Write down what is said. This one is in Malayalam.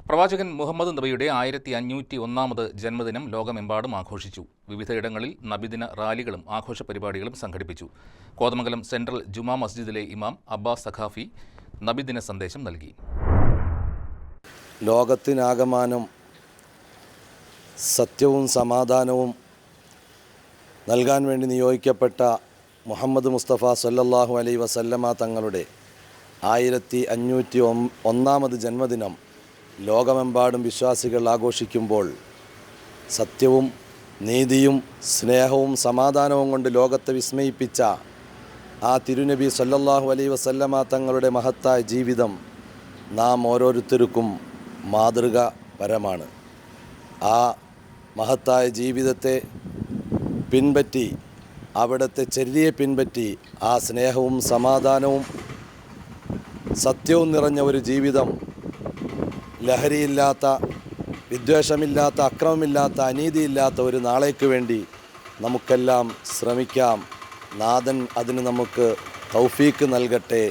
പ്രവാചകൻ മുഹമ്മദ് നബിയുടെ 1501 ജന്മദിനം ലോകമെമ്പാടും ആഘോഷിച്ചു. വിവിധയിടങ്ങളിൽ നബിദിന റാലികളും ആഘോഷ പരിപാടികളും സംഘടിപ്പിച്ചു. കോതമംഗലം സെൻട്രൽ ജുമാ മസ്ജിദിലെ ഇമാം അബ്ബാസ് സഖാഫി നബിദിന സന്ദേശം നൽകി. ലോകത്തിനാകമാനം സത്യവും സമാധാനവും നൽകാൻ വേണ്ടി നിയോഗിക്കപ്പെട്ട മുഹമ്മദ് മുസ്തഫ സല്ലല്ലാഹു അലൈഹി വസല്ലമ തങ്ങളുടെ 1501 ജന്മദിനം ലോകമെമ്പാടും വിശ്വാസികൾ ആഘോഷിക്കുമ്പോൾ സത്യവും നീതിയും സ്നേഹവും സമാധാനവും കൊണ്ട് ലോകത്തെ വിസ്മയിപ്പിച്ച ആ തിരുനബി സല്ലല്ലാഹു അലൈഹി വസല്ലമ തങ്ങളുടെ മഹത്തായ ജീവിതം നാം ഓരോരുത്തർക്കും മാതൃകാപരമാണ്. ആ മഹത്തായ ജീവിതത്തെ പിൻപറ്റി, അവിടുത്തെ ചര്യയെ പിൻപറ്റി, ആ സ്നേഹവും സമാധാനവും സത്യവും നിറഞ്ഞ ഒരു ജീവിതം, ലഹരിയില്ലാത്ത, വിദ്വേഷമില്ലാത്ത, അക്രമമില്ലാത്ത, അനീതിയില്ലാത്ത ഒരു നാളേക്ക് വേണ്ടി നമുക്കെല്ലാം ശ്രമിക്കാം. നാഥൻ അതിന് നമുക്ക് തൗഫീക്ക് നൽകട്ടെ.